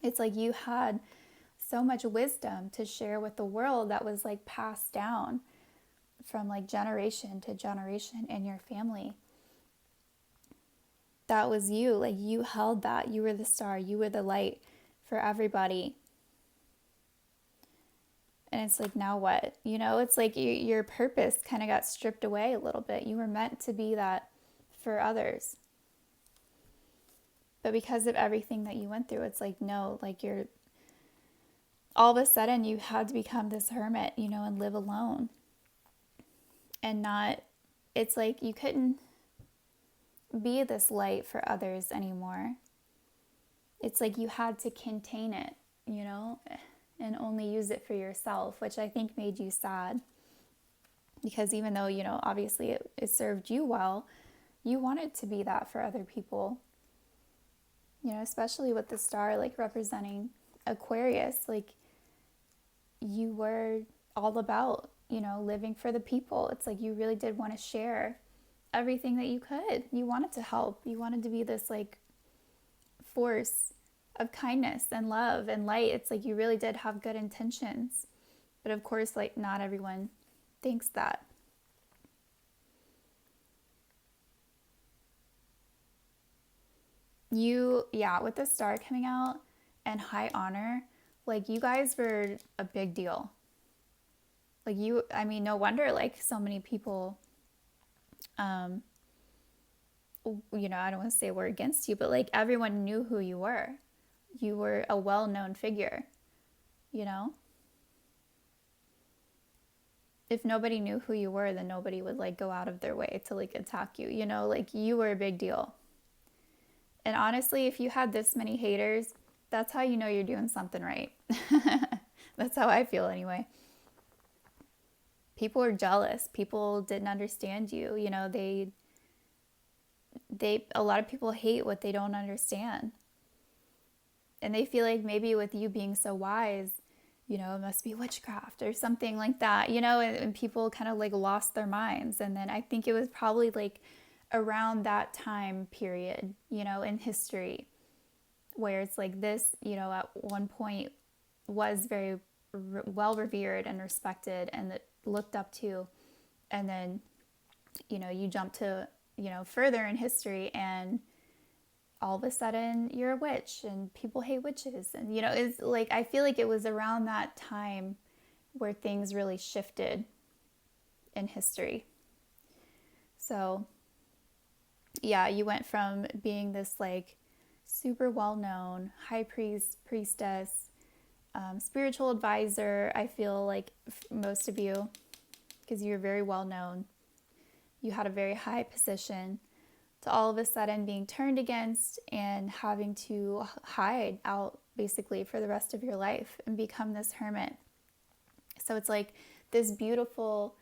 It's like you had so much wisdom to share with the world that was like passed down from like generation to generation in your family. That was you. Like you held that. You were the star. You were the light for everybody. And it's like, now what? It's like your purpose kind of got stripped away a little bit. You were meant to be that for others. But because of everything that you went through, it's like, no, like all of a sudden you had to become this hermit, and live alone. And not, it's like you couldn't be this light for others anymore. It's like you had to contain it, and only use it for yourself, which I think made you sad. Because even though, obviously it served you well, you wanted to be that for other people. Especially with the star like representing Aquarius, like you were all about, living for the people. It's like you really did want to share everything that you could. You wanted to help. You wanted to be this like force of kindness and love and light. It's like you really did have good intentions. But of course, like not everyone thinks that. With the star coming out and high honor, like you guys were a big deal. Like no wonder like so many people, I don't want to say were against you, but like everyone knew who you were. You were a well-known figure, If nobody knew who you were, then nobody would like go out of their way to like attack you, like you were a big deal. And honestly, if you had this many haters, that's how you know you're doing something right. That's how I feel anyway. People were jealous. People didn't understand you. A lot of people hate what they don't understand. And they feel like maybe with you being so wise, it must be witchcraft or something like that, and people kind of like lost their minds. And then I think it was probably like around that time period, in history, where it's like this, at one point was very well revered and respected, and that looked up to, and then, you jump to, further in history, and all of a sudden you're a witch and people hate witches. And, it's like, I feel like it was around that time where things really shifted in history. So, yeah, you went from being this like super well known high priestess, spiritual advisor. I feel like most of you, because you're very well known, you had a very high position, to all of a sudden being turned against and having to hide out basically for the rest of your life and become this hermit. So it's like this beautiful,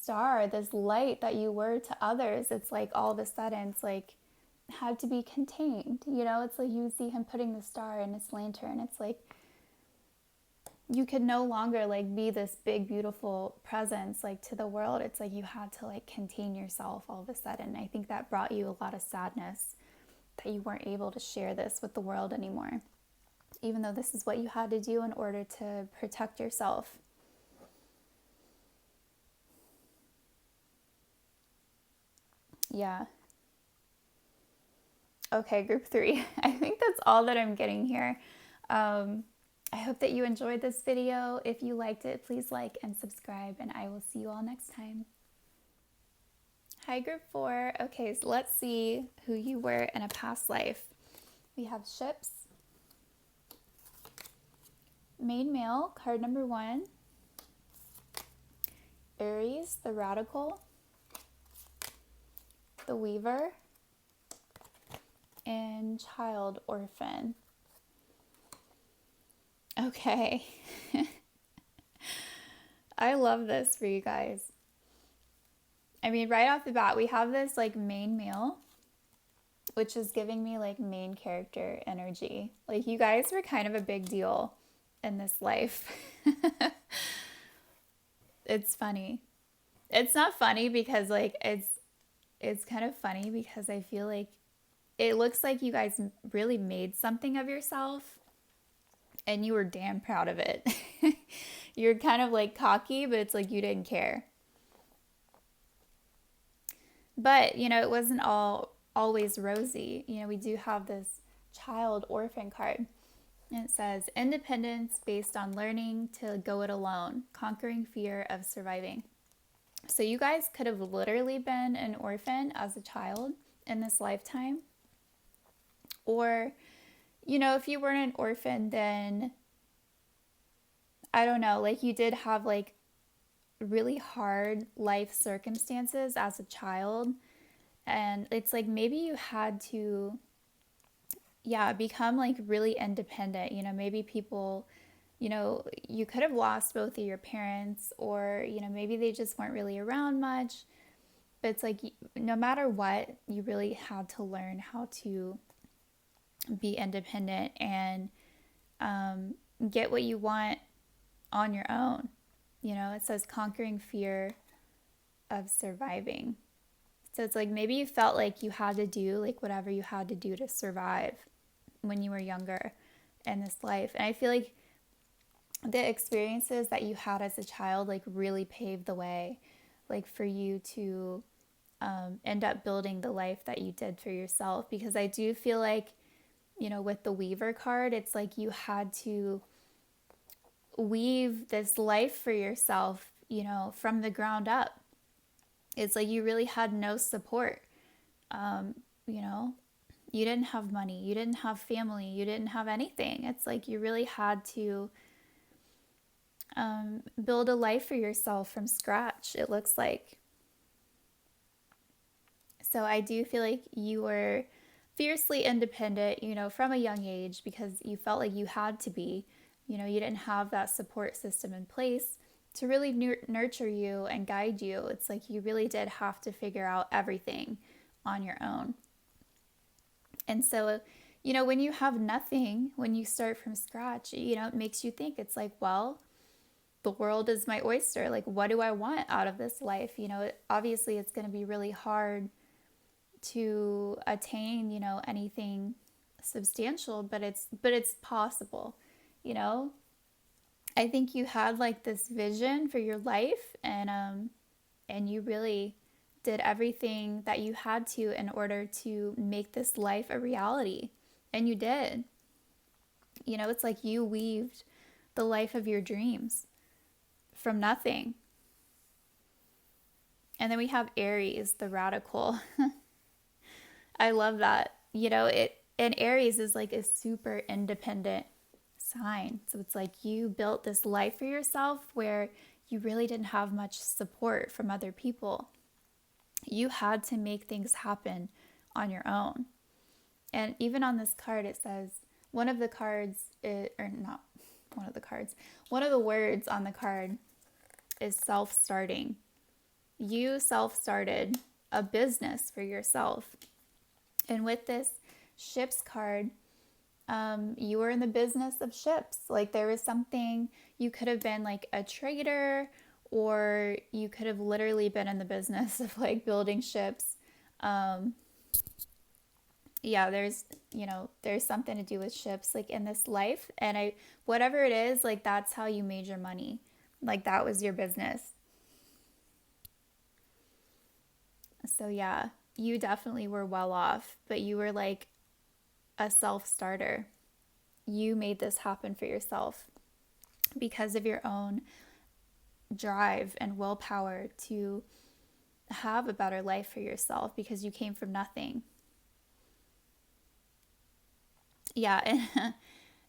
star, this light that you were to others. It's like all of a sudden it's like had to be contained. It's like you see him putting the star in his lantern. It's like you could no longer like be this big beautiful presence like to the world. It's like you had to like contain yourself all of a sudden. I think that brought you a lot of sadness that you weren't able to share this with the world anymore, even though this is what you had to do in order to protect yourself. Yeah. Okay, group 3. I think that's all that I'm getting here. I hope that you enjoyed this video. If you liked it, please like and subscribe, and I will see you all next time. Hi, group 4. Okay, so let's see who you were in a past life. We have ships, main male, card number 1, Aries, the radical, the weaver, and child orphan. Okay. I love this for you guys. I mean, right off the bat, we have this like main male, which is giving me like main character energy. Like you guys were kind of a big deal in this life. It's funny. It's not funny because like it's kind of funny because I feel like it looks like you guys really made something of yourself and you were damn proud of it. You're kind of like cocky, but it's like you didn't care. But, it wasn't always rosy. We do have this child orphan card. And it says, independence based on learning to go it alone, conquering fear of surviving. So you guys could have literally been an orphan as a child in this lifetime. Or, if you weren't an orphan, then I don't know, like you did have like really hard life circumstances as a child. And it's like maybe you had to, become like really independent. Maybe people, you could have lost both of your parents, or, maybe they just weren't really around much. But it's like no matter what, you really had to learn how to be independent and get what you want on your own. It says conquering fear of surviving. So it's like maybe you felt like you had to do like whatever you had to do to survive when you were younger in this life. And I feel like the experiences that you had as a child like really paved the way like for you to end up building the life that you did for yourself. Because I do feel like, with the Weaver card, it's like you had to weave this life for yourself, from the ground up. It's like you really had no support. You didn't have money, you didn't have family, you didn't have anything. It's like you really had to build a life for yourself from scratch, it looks like. So I do feel like you were fiercely independent, from a young age, because you felt like you had to be. You didn't have that support system in place to really nurture you and guide you. It's like you really did have to figure out everything on your own. And so, when you have nothing, when you start from scratch, it makes you think. It's like, well, the world is my oyster. Like, what do I want out of this life? Obviously it's going to be really hard to attain, anything substantial, but it's possible, I think you had like this vision for your life, and you really did everything that you had to in order to make this life a reality. And you did. You know, it's like you weaved the life of your dreams from nothing. And then we have Aries, the radical. I love that. You know, it and Aries is like a super independent sign. So it's like you built this life for yourself where you really didn't have much support from other people. You had to make things happen on your own. And even on this card, it says one of the cards, or not one of the cards, one of the words on the card is self starting. You self started a business for yourself. And with this ships card, you were in the business of ships. Like there was something, you could have been like a trader, or you could have literally been in the business of like building ships. Yeah, there's something to do with ships like in this life. And whatever it is, like that's how you made your money. Like that was your business. So yeah, you definitely were well off, but you were like a self starter. You made this happen for yourself because of your own drive and willpower to have a better life for yourself because you came from nothing. Yeah, and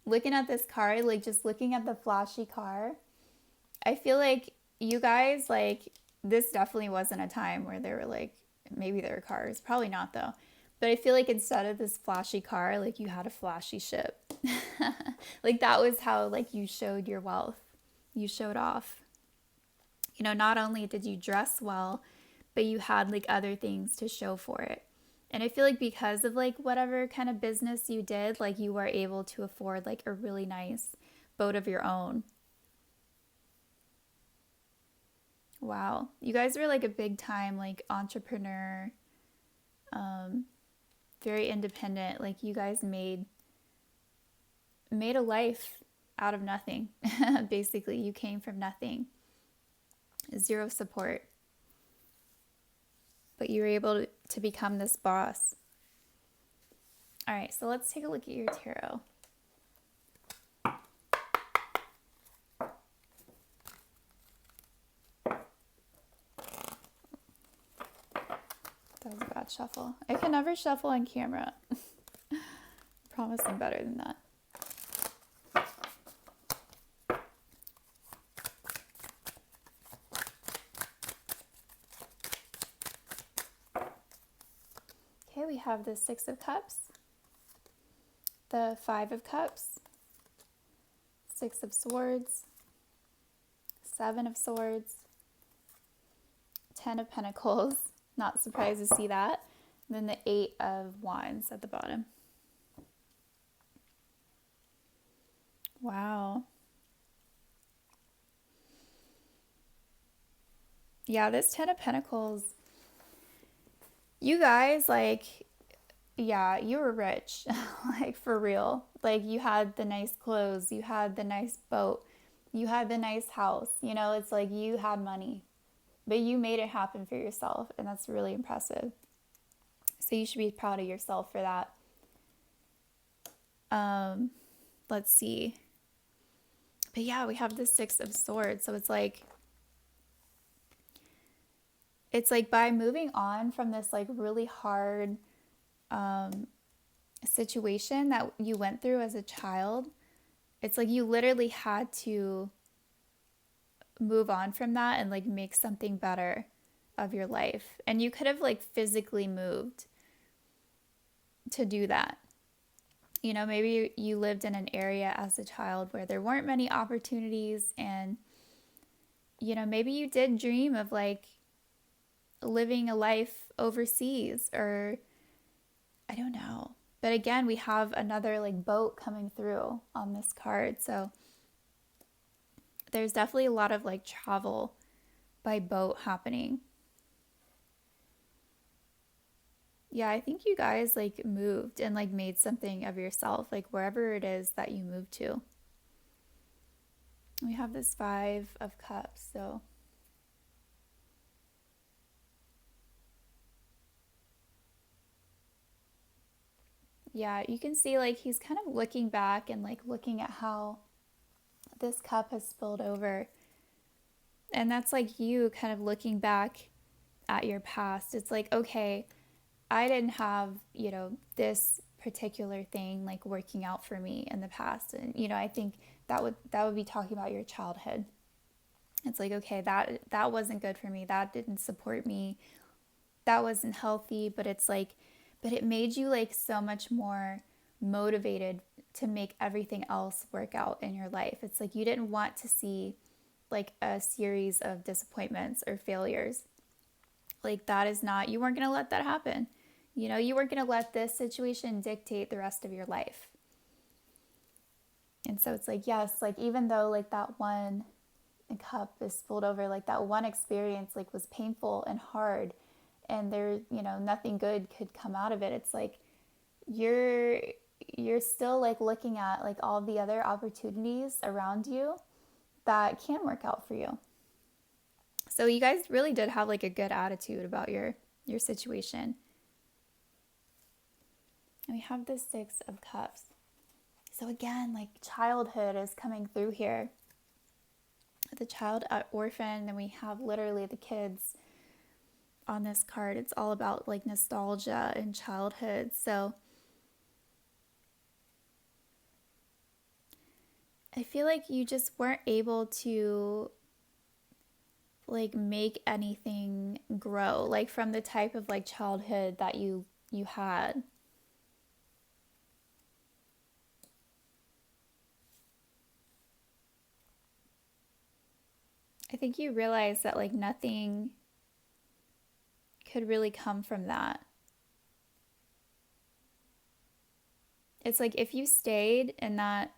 looking at this card, like just looking at the flashy car, I feel like you guys, like, this definitely wasn't a time where there were like, maybe there were cars, probably not though. But I feel like instead of this flashy car, like you had a flashy ship. Like that was how like you showed your wealth. You showed off. You know, not only did you dress well, but you had like other things to show for it. And I feel like because of like whatever kind of business you did, like you were able to afford like a really nice boat of your own. Wow. You guys were like a big time like entrepreneur, very independent. Like you guys made a life out of nothing. Basically, you came from nothing. Zero support. But you were able to become this boss. All right, so let's take a look at your tarot. That was a bad shuffle. I can never shuffle on camera. I promise I'm better than that. Okay, we have the Six of Cups, the Five of Cups, Six of Swords, Seven of Swords, Ten of Pentacles. Not surprised to see that. And then the Eight of Wands at the bottom. Wow. Yeah, this Ten of Pentacles, you guys, like, yeah, you were rich. Like, for real. Like, you had the nice clothes, you had the nice boat, you had the nice house. You know, it's like you had money, but you made it happen for yourself, and that's really impressive. So you should be proud of yourself for that. Let's see. But yeah, we have the Six of Swords. So it's like by moving on from this like really hard situation that you went through as a child, it's like you literally had to move on from that and like make something better of your life. And you could have like physically moved to do that. You know, maybe you lived in an area as a child where there weren't many opportunities, and you know, maybe you did dream of like living a life overseas, or I don't know. But again, we have another like boat coming through on this card. So there's definitely a lot of like travel by boat happening. Yeah, I think you guys like moved and like made something of yourself, like wherever it is that you moved to. We have this Five of Cups. So, yeah, you can see like he's kind of looking back and like looking at how this cup has spilled over. And that's like you kind of looking back at your past. It's like, okay, I didn't have, this particular thing like working out for me in the past. And, I think that would be talking about your childhood. It's like, okay, that wasn't good for me. That didn't support me. That wasn't healthy, but it's like, but it made you like so much more motivated to make everything else work out in your life. It's like you didn't want to see like a series of disappointments or failures. Like that is not, you weren't going to let that happen. You weren't going to let this situation dictate the rest of your life. And so it's like, yes, like even though like that one cup is spilled over, like that one experience like was painful and hard, and there, nothing good could come out of it. It's like you're you're still like looking at like all the other opportunities around you that can work out for you. So you guys really did have like a good attitude about your situation. And we have the Six of Cups. So again, like childhood is coming through here. The child at orphan, and we have literally the kids on this card. It's all about like nostalgia and childhood. So I feel like you just weren't able to like make anything grow like from the type of like childhood that you had. I think you realized that like nothing could really come from that. It's like if you stayed in that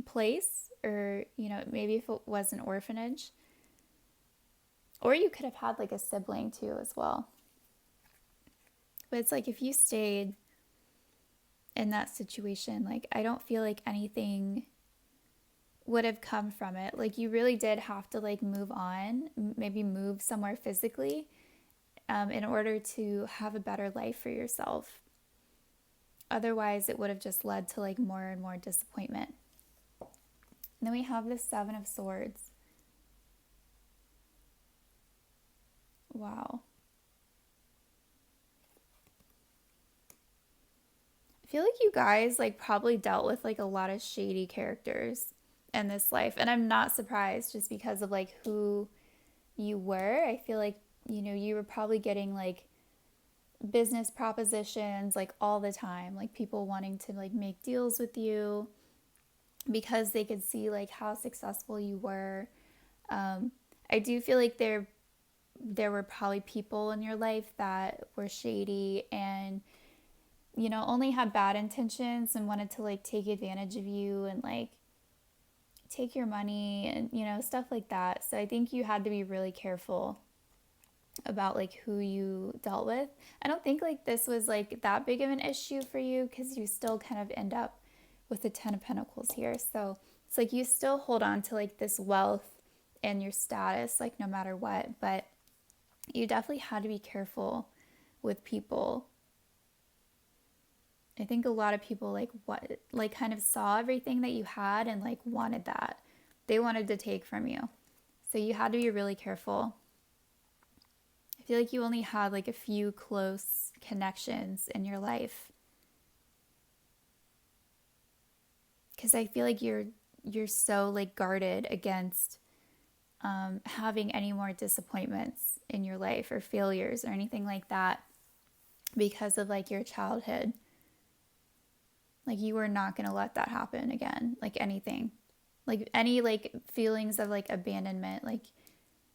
place, or maybe if it was an orphanage, or you could have had like a sibling too as well. But it's like if you stayed in that situation, like I don't feel like anything would have come from it. Like you really did have to like move on, maybe move somewhere physically, in order to have a better life for yourself. Otherwise, it would have just led to like more and more disappointment. And then we have the Seven of Swords. Wow. I feel like you guys like probably dealt with like a lot of shady characters in this life, and I'm not surprised just because of like who you were. I feel like, you were probably getting like business propositions like all the time, like people wanting to like make deals with you because they could see like how successful you were. I do feel like there were probably people in your life that were shady and only had bad intentions and wanted to like take advantage of you and like take your money and stuff like that. So I think you had to be really careful about like who you dealt with. I don't think like this was like that big of an issue for you because you still kind of end up with the 10 of Pentacles here. So it's like you still hold on to like this wealth and your status like no matter what, but you definitely had to be careful with people. I think a lot of people like what like kind of saw everything that you had and like wanted that. They wanted to take from you. So you had to be really careful. I feel like you only had like a few close connections in your life. Cuz I feel like you're so like guarded against having any more disappointments in your life or failures or anything like that because of like your childhood. Like you were not going to let that happen again, like anything. Like any like feelings of like abandonment, like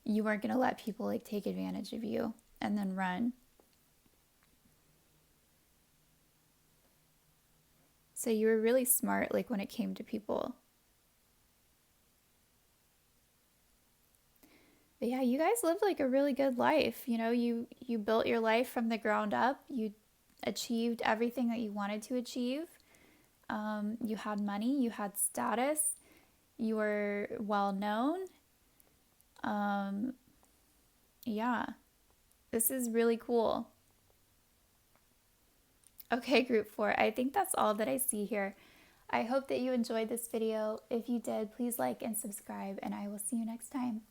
you weren't going to let people like take advantage of you and then run. So you were really smart like when it came to people. But yeah, you guys lived like a really good life. You built your life from the ground up. You achieved everything that you wanted to achieve. You had money, you had status, you're well known. Yeah, this is really cool. Okay, group 4, I think that's all that I see here. I hope that you enjoyed this video. If you did, please like and subscribe, and I will see you next time.